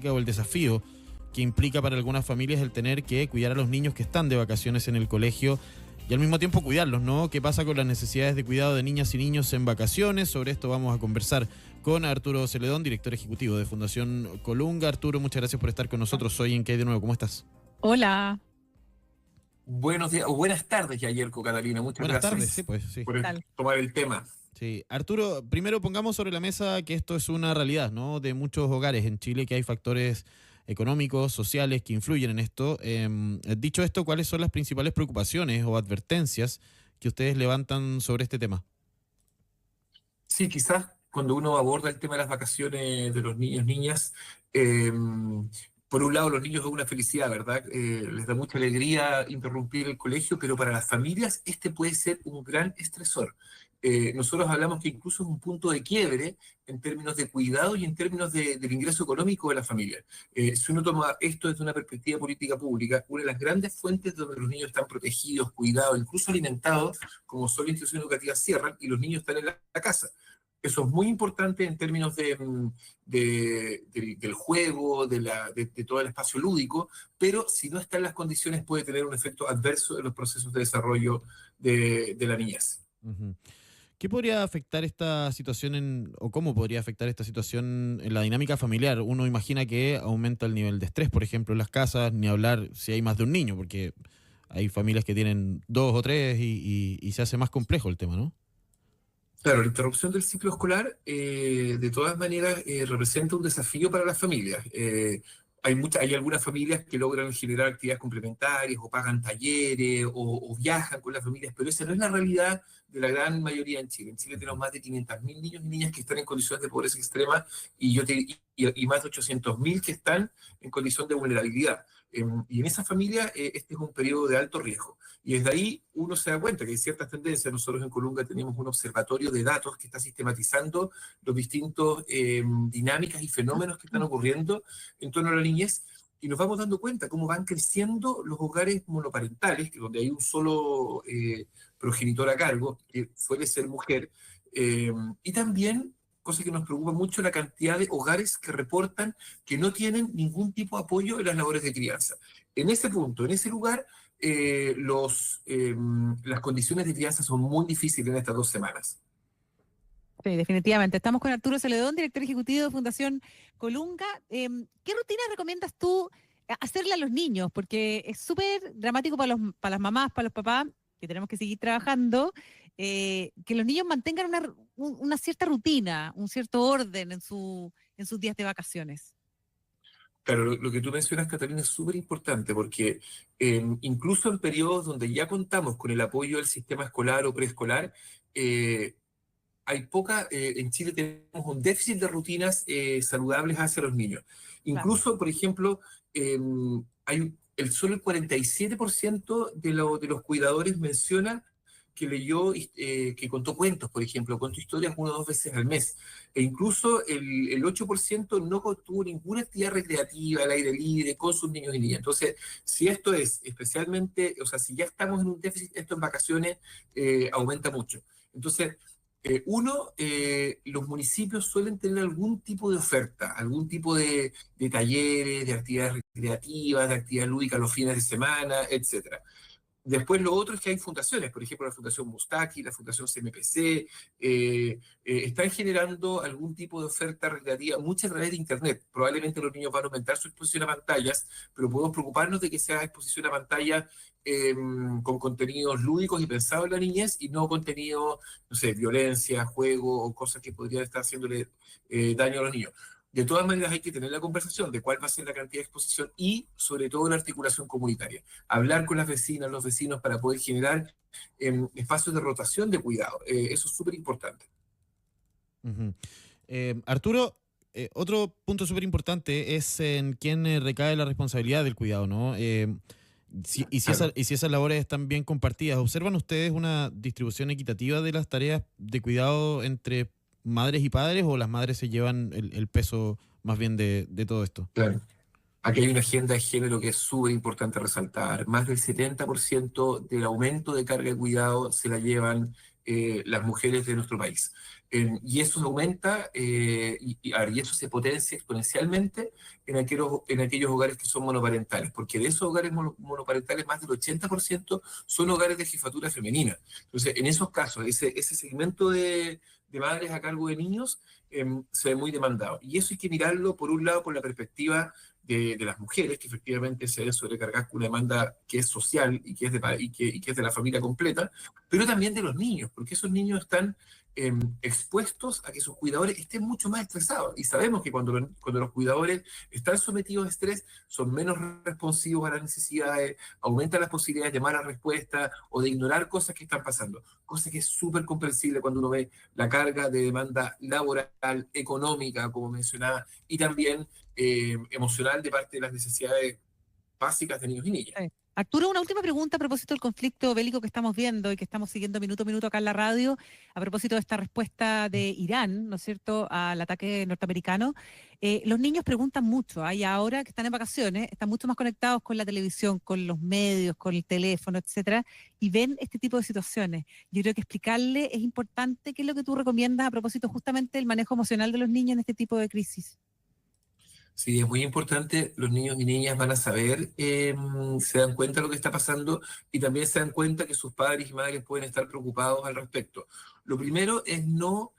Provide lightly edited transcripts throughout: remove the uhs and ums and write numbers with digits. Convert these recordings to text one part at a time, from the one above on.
o el desafío que implica para algunas familias el tener que cuidar a los niños que están de vacaciones en el colegio y al mismo tiempo cuidarlos, ¿no? ¿Qué pasa con las necesidades de cuidado de niñas y niños en vacaciones? Sobre esto vamos a conversar con Arturo Celedón, director ejecutivo de Fundación Colunga. Arturo, muchas gracias por estar con nosotros hoy en ¿Qué hay de nuevo? ¿Cómo estás? Hola, Buenos días, o buenas tardes ya, Yerko, Catalina. Muchas Buenas tardes, sí, gracias pues, sí. por tal. tomar el tema. Sí, Arturo, primero pongamos sobre la mesa que esto es una realidad, ¿no? De muchos hogares en Chile, que hay factores económicos, sociales que influyen en esto. Dicho esto, ¿cuáles son las principales preocupaciones o advertencias que ustedes levantan sobre este tema? Sí, quizás cuando uno aborda el tema de las vacaciones de los niños, niñas, eh, por un lado los niños es una felicidad, ¿verdad? Les da mucha alegría interrumpir el colegio, pero para las familias este puede ser un gran estresor. Nosotros hablamos que incluso es un punto de quiebre en términos de cuidado y en términos del ingreso económico de la familia. Si uno toma esto desde una perspectiva política pública, una de las grandes fuentes donde los niños están protegidos, cuidados, incluso alimentados, como son las instituciones educativas, cierran y los niños están en la casa. Eso es muy importante en términos del juego, de todo el espacio lúdico, pero si no está en las condiciones puede tener un efecto adverso en los procesos de desarrollo de la niñez. Ujú. ¿Qué podría afectar esta situación o cómo podría afectar esta situación en la dinámica familiar? Uno imagina que aumenta el nivel de estrés, por ejemplo, en las casas, ni hablar si hay más de un niño, porque hay familias que tienen dos o tres y se hace más complejo el tema, ¿no? Claro, la interrupción del ciclo escolar, de todas maneras, representa un desafío para las familias. Hay algunas familias que logran generar actividades complementarias o pagan talleres o viajan con las familias, pero esa no es la realidad de la gran mayoría en Chile. En Chile tenemos más de 500.000 niños y niñas que están en condiciones de pobreza extrema y más de 800.000 que están en condición de vulnerabilidad. Y en esa familia este es un periodo de alto riesgo. Y desde ahí uno se da cuenta que hay ciertas tendencias. Nosotros en Colunga tenemos un observatorio de datos que está sistematizando los distintos dinámicas y fenómenos que están ocurriendo en torno a la niñez, y nos vamos dando cuenta cómo van creciendo los hogares monoparentales, que donde hay un solo progenitor a cargo, que suele ser mujer, y también, cosa que nos preocupa mucho, la cantidad de hogares que reportan que no tienen ningún tipo de apoyo en las labores de crianza. En ese punto, en ese lugar, las condiciones de crianza son muy difíciles en estas 2 semanas. Sí, definitivamente. Estamos con Arturo Celedón, director ejecutivo de Fundación Colunga. ¿Qué rutina recomiendas tú hacerle a los niños? Porque es súper dramático para las mamás, para los papás, que tenemos que seguir trabajando, que los niños mantengan una cierta rutina, un cierto orden en sus días de vacaciones. Claro, lo que tú mencionas, Catalina, es súper importante porque incluso en periodos donde ya contamos con el apoyo del sistema escolar o preescolar, eh, en Chile tenemos un déficit de rutinas saludables hacia los niños. Claro. Incluso, por ejemplo, solo el 47% de los cuidadores menciona que leyó, que contó cuentos, por ejemplo, contó historias 1 o 2 veces al mes. E incluso el 8% no tuvo ninguna actividad recreativa al aire libre con sus niños y niñas. Entonces, si esto es especialmente, o sea, si ya estamos en un déficit, esto en vacaciones aumenta mucho. Entonces, los municipios suelen tener algún tipo de oferta, algún tipo de talleres, de actividades recreativas, de actividades lúdicas los fines de semana, etcétera. Después lo otro es que hay fundaciones, por ejemplo la Fundación Mustaki, la Fundación CMPC, están generando algún tipo de oferta recreativa, muchas a través de Internet. Probablemente los niños van a aumentar su exposición a pantallas, pero podemos preocuparnos de que sea exposición a pantalla con contenidos lúdicos y pensados en la niñez y no contenido, no sé, violencia, juego o cosas que podrían estar haciéndole daño a los niños. De todas maneras hay que tener la conversación de cuál va a ser la cantidad de exposición y sobre todo la articulación comunitaria. Hablar con las vecinas, los vecinos para poder generar espacios de rotación de cuidado. Eso es súper importante. Ujú. Arturo, otro punto súper importante es en quién recae la responsabilidad del cuidado, ¿no? Claro. Y si esas labores están bien compartidas, ¿observan ustedes una distribución equitativa de las tareas de cuidado entre madres y padres o las madres se llevan el peso más bien de todo esto? Claro. Aquí hay una agenda de género que es súper importante resaltar. Más del 70% del aumento de carga de cuidado se la llevan las mujeres de nuestro país. Y eso aumenta y eso se potencia exponencialmente en aquellos hogares que son monoparentales, porque de esos hogares monoparentales más del 80% son hogares de jefatura femenina. Entonces, en esos casos, ese segmento de madres a cargo de niños se ve muy demandado. Y eso hay que mirarlo, por un lado, por la perspectiva de las mujeres, que efectivamente se debe sobrecargar con una demanda que es social y que es de la familia completa, pero también de los niños, porque esos niños están expuestos a que sus cuidadores estén mucho más estresados. Y sabemos que cuando los cuidadores están sometidos a estrés, son menos responsivos a las necesidades, aumentan las posibilidades de mala respuesta o de ignorar cosas que están pasando. Cosa que es súper comprensible cuando uno ve la carga de demanda laboral, económica, como mencionaba, y también emocional de parte de las necesidades básicas de niños y niñas. Sí. Arturo, una última pregunta a propósito del conflicto bélico que estamos viendo y que estamos siguiendo minuto a minuto acá en la radio, a propósito de esta respuesta de Irán, ¿no es cierto?, al ataque norteamericano. Los niños preguntan mucho, hay ahora que están en vacaciones, están mucho más conectados con la televisión, con los medios, con el teléfono, etcétera, y ven este tipo de situaciones. Yo creo que explicarle es importante. ¿Qué es lo que tú recomiendas a propósito justamente del manejo emocional de los niños en este tipo de crisis? Sí, es muy importante. Los niños y niñas van a saber, se dan cuenta de lo que está pasando y también se dan cuenta que sus padres y madres pueden estar preocupados al respecto. Lo primero es no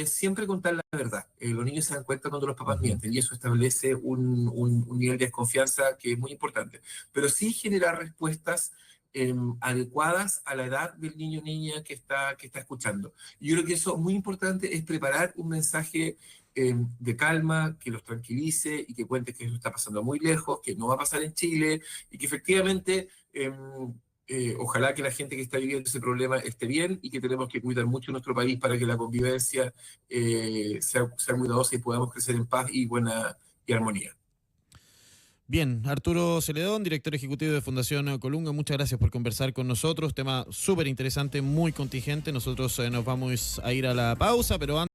siempre contar la verdad. Los niños se dan cuenta cuando los papás mienten y eso establece un nivel de desconfianza que es muy importante. Pero sí generar respuestas adecuadas a la edad del niño o niña que está escuchando. Y yo creo que eso muy importante es preparar un mensaje de calma, que los tranquilice y que cuente que eso está pasando muy lejos, que no va a pasar en Chile y que efectivamente ojalá que la gente que está viviendo ese problema esté bien y que tenemos que cuidar mucho nuestro país para que la convivencia sea cuidadosa y podamos crecer en paz y armonía. Bien, Arturo Celedón, director ejecutivo de Fundación Colunga, muchas gracias por conversar con nosotros. Tema súper interesante, muy contingente. Nosotros nos vamos a ir a la pausa, pero antes